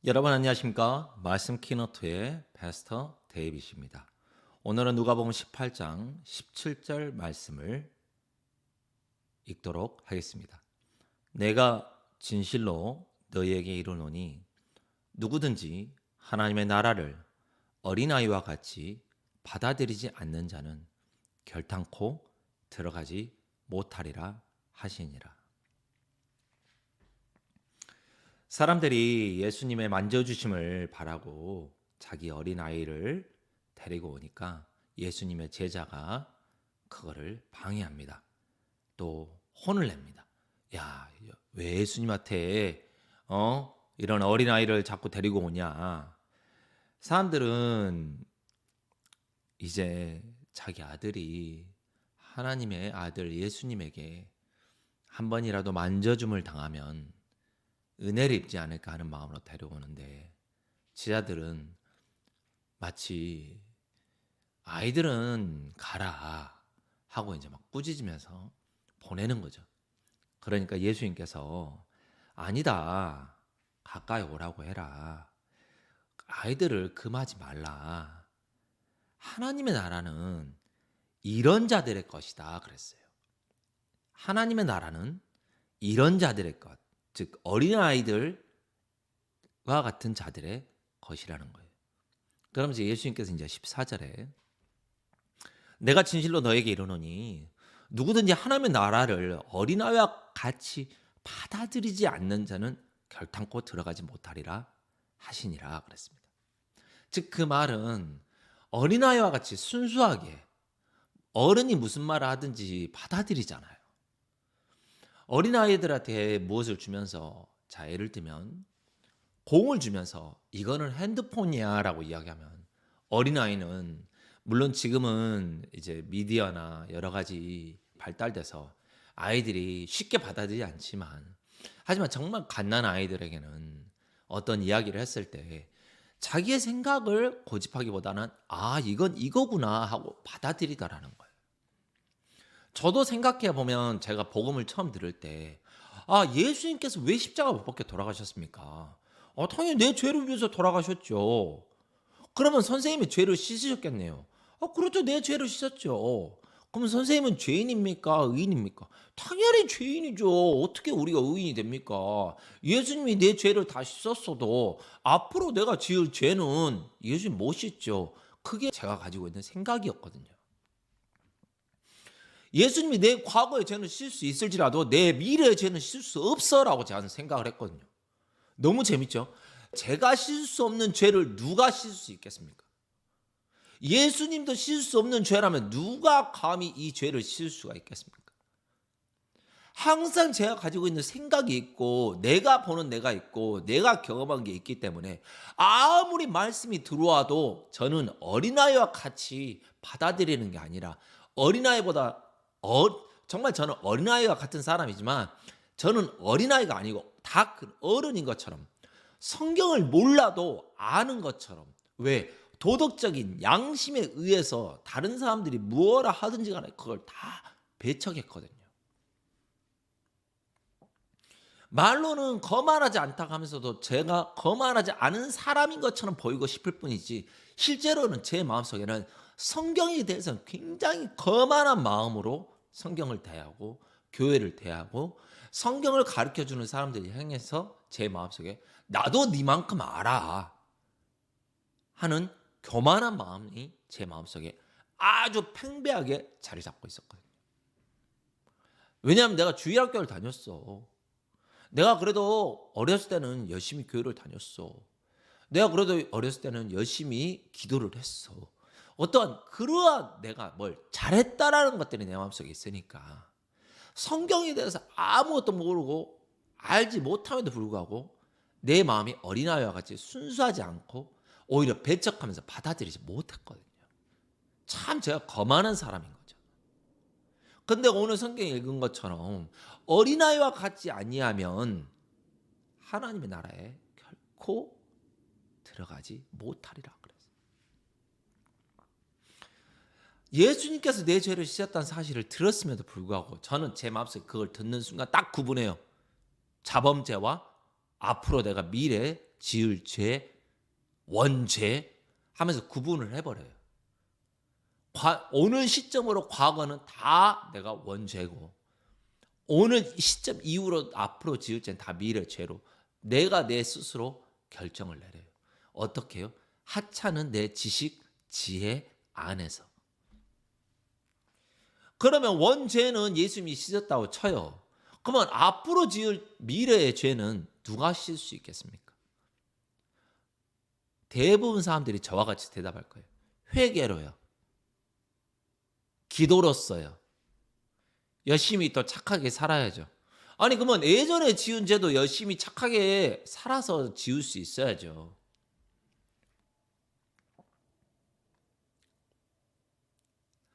여러분 안녕하십니까? 말씀 키노트의 패스터 데이빗입니다. 오늘은 누가복음 18장 17절 말씀을 읽도록 하겠습니다. 내가 진실로 너희에게 이르노니 누구든지 하나님의 나라를 어린아이와 같이 받아들이지 않는 자는 결탄코 들어가지 못하리라 하시니라. 사람들이 예수님의 만져주심을 바라고 자기 어린아이를 데리고 오니까 예수님의 제자가 그거를 방해합니다. 또 혼을 냅니다. 야, 왜 예수님한테 이런 어린아이를 자꾸 데리고 오냐? 사람들은 이제 자기 아들이 하나님의 아들 예수님에게 한 번이라도 만져줌을 당하면 은혜를 입지 않을까 하는 마음으로 데려오는데, 지자들은 마치 아이들은 가라 하고 이제 막 꾸짖으면서 보내는 거죠. 그러니까 예수님께서 아니다, 가까이 오라고 해라, 아이들을 금하지 말라, 하나님의 나라는 이런 자들의 것이다 그랬어요. 하나님의 나라는 이런 자들의 것, 즉 어린아이들과 같은 자들의 것이라는 거예요. 그러면서 예수님께서 이제 14절에 내가 진실로 너에게 이르노니 누구든지 하나님의 나라를 어린아이와 같이 받아들이지 않는 자는 결탄코 들어가지 못하리라 하시니라 그랬습니다. 즉 그 말은 어린아이와 같이 순수하게 어른이 무슨 말을 하든지 받아들이잖아요. 어린아이들한테 무엇을 주면서, 자 예를 들면 공을 주면서 이거는 핸드폰이야 라고 이야기하면, 어린아이는 물론 지금은 이제 미디어나 여러 가지 발달돼서 아이들이 쉽게 받아들이지 않지만, 하지만 정말 갓난 아이들에게는 어떤 이야기를 했을 때 자기의 생각을 고집하기보다는 아 이건 이거구나 하고 받아들이다라는 거예요. 저도 생각해 보면 제가 복음을 처음 들을 때, 아 예수님께서 왜 십자가 못 박혀 돌아가셨습니까? 당연히 내 죄를 위해서 돌아가셨죠. 그러면 선생님이 죄를 씻으셨겠네요. 그렇죠, 내 죄를 씻었죠. 그럼 선생님은 죄인입니까, 의인입니까? 당연히 죄인이죠. 어떻게 우리가 의인이 됩니까? 예수님이 내 죄를 다 씻었어도 앞으로 내가 지을 죄는 예수님 못 씻죠. 그게 제가 가지고 있는 생각이었거든요. 예수님이 내 과거의 죄는 씻을 수 있을지라도 내 미래의 죄는 씻을 수 없어라고 제가 생각을 했거든요. 너무 재밌죠? 제가 씻을 수 없는 죄를 누가 씻을 수 있겠습니까? 예수님도 씻을 수 없는 죄라면 누가 감히 이 죄를 씻을 수가 있겠습니까? 항상 제가 가지고 있는 생각이 있고 내가 보는 내가 있고 내가 경험한 게 있기 때문에 아무리 말씀이 들어와도 저는 어린아이와 같이 받아들이는 게 아니라, 어린아이보다 정말 저는 어린아이와 같은 사람이지만 저는 어린아이가 아니고 다 큰 어른인 것처럼, 성경을 몰라도 아는 것처럼, 왜 도덕적인 양심에 의해서 다른 사람들이 무엇라 하든지 간에 그걸 다 배척했거든요. 말로는 거만하지 않다고 하면서도 제가 거만하지 않은 사람인 것처럼 보이고 싶을 뿐이지, 실제로는 제 마음속에는 성경에 대해서는 굉장히 거만한 마음으로 성경을 대하고 교회를 대하고 성경을 가르쳐주는 사람들이 향해서 제 마음속에 나도 니만큼 알아 하는 교만한 마음이 제 마음속에 아주 팽배하게 자리 잡고 있었거든요. 왜냐하면 내가 주일학교를 다녔어. 내가 그래도 어렸을 때는 열심히 교회를 다녔어. 내가 그래도 어렸을 때는 열심히 기도를 했어. 어떠한 그러한 내가 뭘 잘했다라는 것들이 내 마음속에 있으니까 성경에 대해서 아무것도 모르고 알지 못함에도 불구하고 내 마음이 어린아이와 같이 순수하지 않고 오히려 배척하면서 받아들이지 못했거든요. 참 제가 거만한 사람인 거죠. 근데 오늘 성경에 읽은 것처럼 어린아이와 같지 아니하면 하나님의 나라에 결코 들어가지 못하리라 그랬어요. 예수님께서 내 죄를 씻었다는 사실을 들었음에도 불구하고 저는 제 마음속에 그걸 듣는 순간 딱 구분해요. 자범죄와 앞으로 내가 미래에 지을 죄, 원죄 하면서 구분을 해버려요. 오는 시점으로 과거는 다 내가 원죄고, 오는 시점 이후로 앞으로 지을 죄는 다 미래 죄로 내가 내 스스로 결정을 내려요. 어떻게 해요? 하찮은 내 지식, 지혜 안에서. 그러면 원죄는 예수님이 씻었다고 쳐요. 그러면 앞으로 지을 미래의 죄는 누가 씻을 수 있겠습니까? 대부분 사람들이 저와 같이 대답할 거예요. 회개로요. 기도로써요. 열심히 또 착하게 살아야죠. 아니 그러면 예전에 지은 죄도 열심히 착하게 살아서 지울 수 있어야죠.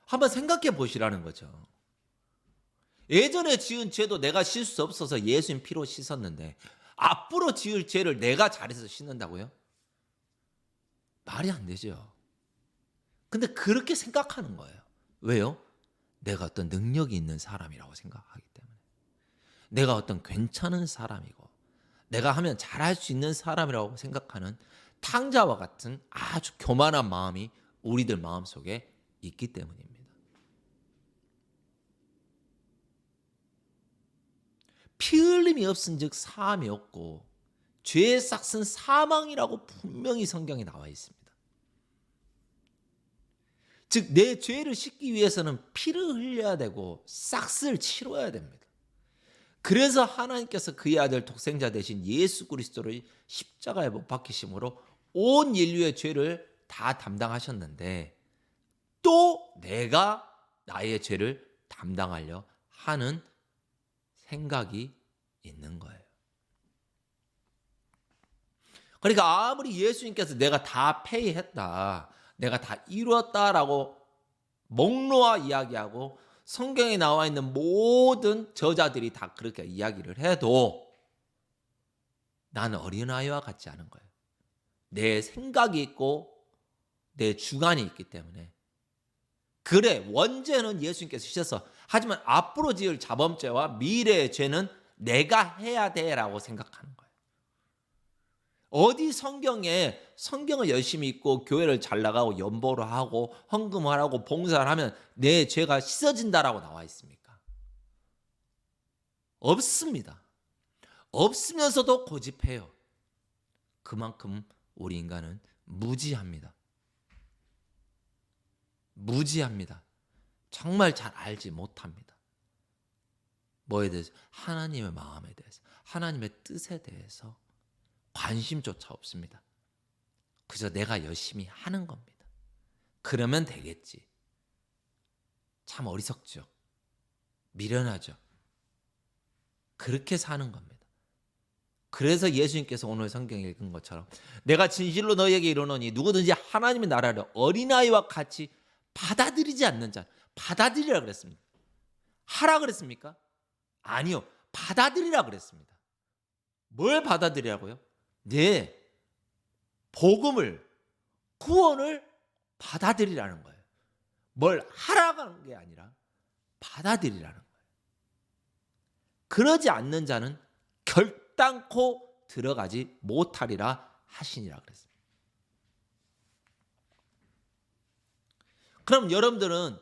한번 생각해 보시라는 거죠. 예전에 지은 죄도 내가 씻을 수 없어서 예수님 피로 씻었는데 앞으로 지을 죄를 내가 잘해서 씻는다고요? 말이 안 되죠. 근데 그렇게 생각하는 거예요. 왜요? 내가 어떤 능력이 있는 사람이라고 생각하기 때문에. 내가 어떤 괜찮은 사람이고 내가 하면 잘할 수 있는 사람이라고 생각하는 탕자와 같은 아주 교만한 마음이 우리들 마음속에 있기 때문입니다. 피 흘림이 없은즉 사함이 없고 죄의 삭은 사망이라고 분명히 성경에 나와 있습니다. 즉 내 죄를 씻기 위해서는 피를 흘려야 되고 삭을 치러야 됩니다. 그래서 하나님께서 그의 아들 독생자 대신 예수 그리스도를 십자가에 못 박히심으로 온 인류의 죄를 다 담당하셨는데 또 내가 나의 죄를 담당하려 하는 생각이 있는 거예요. 그러니까 아무리 예수님께서 내가 다 페이했다, 내가 다 이루었다라고 목놓아 이야기하고 성경에 나와 있는 모든 저자들이 다 그렇게 이야기를 해도 나는 어린아이와 같지 않은 거예요. 내 생각이 있고 내 주관이 있기 때문에. 그래, 원죄는 예수님께서 씻어서, 하지만 앞으로 지을 자범죄와 미래의 죄는 내가 해야 돼라고 생각하는 거예요. 어디 성경을 열심히 읽고 교회를 잘 나가고 연보를 하고 헌금을 하고 봉사를 하면 내 죄가 씻어진다라고 나와 있습니까? 없습니다. 없으면서도 고집해요. 그만큼 우리 인간은 무지합니다. 무지합니다. 정말 잘 알지 못합니다. 뭐에 대해서? 하나님의 마음에 대해서, 하나님의 뜻에 대해서 관심조차 없습니다. 그저 내가 열심히 하는 겁니다. 그러면 되겠지. 참 어리석죠. 미련하죠. 그렇게 사는 겁니다. 그래서 예수님께서 오늘 성경에 읽은 것처럼 내가 진실로 너희에게 이르노니 누구든지 하나님의 나라를 어린아이와 같이 받아들이지 않는 자, 받아들이라 그랬습니다. 하라 그랬습니까? 아니요. 받아들이라 그랬습니다. 뭘 받아들이라고요? 네, 복음을, 구원을 받아들이라는 거예요. 뭘 하라고 하는 게 아니라 받아들이라는 거예요. 그러지 않는 자는 결단코 들어가지 못하리라 하시니라 그랬습니다. 그럼 여러분들은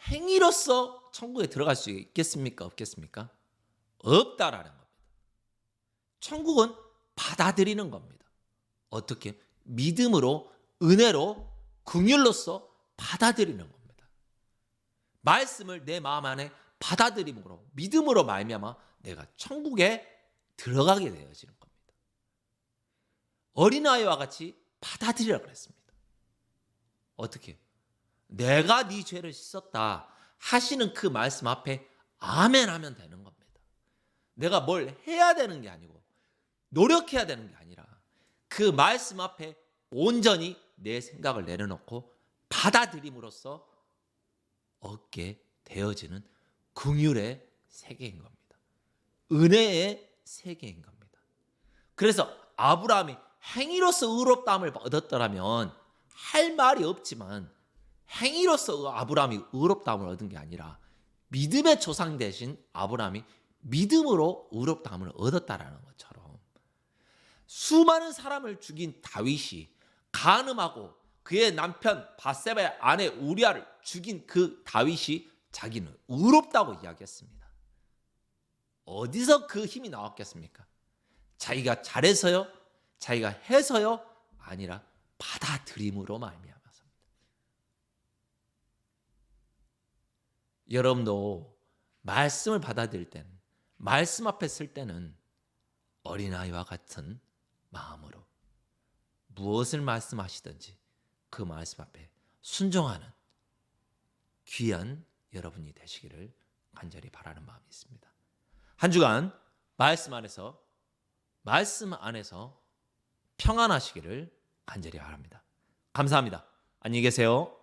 행위로서 천국에 들어갈 수 있겠습니까? 없겠습니까? 없다라는 겁니다. 천국은 받아들이는 겁니다. 어떻게? 믿음으로, 은혜로, 긍휼로서 받아들이는 겁니다. 말씀을 내 마음 안에 받아들임으로, 믿음으로 말미암아 내가 천국에 들어가게 되어지는 겁니다. 어린아이와 같이 받아들이라 그랬습니다. 어떻게? 내가 네 죄를 씻었다 하시는 그 말씀 앞에 아멘 하면 되는 겁니다. 내가 뭘 해야 되는 게 아니고 노력해야 되는 게 아니라 그 말씀 앞에 온전히 내 생각을 내려놓고 받아들임으로써 얻게 되어지는 긍휼의 세계인 겁니다. 은혜의 세계인 겁니다. 그래서 아브라함이 행위로서 의롭다함을 얻었더라면 할 말이 없지만 행위로서 아브라함이 의롭다함을 얻은 게 아니라 믿음의 조상 대신 아브라함이 믿음으로 의롭다함을 얻었다라는 것처럼 수많은 사람을 죽인 다윗이 간음하고 그의 남편 바세바의 아내 우리아를 죽인 그 다윗이 자기는 의롭다고 이야기했습니다. 어디서 그 힘이 나왔겠습니까? 자기가 잘해서요? 자기가 해서요? 아니라 받아들임으로 말미암아서입니다. 여러분도 말씀을 받아들일 때는, 말씀 앞에 쓸 때는 어린아이와 같은 마음으로 무엇을 말씀하시든지 그 말씀 앞에 순종하는 귀한 여러분이 되시기를 간절히 바라는 마음이 있습니다. 한 주간 말씀 안에서 평안하시기를 간절히 바랍니다. 감사합니다. 안녕히 계세요.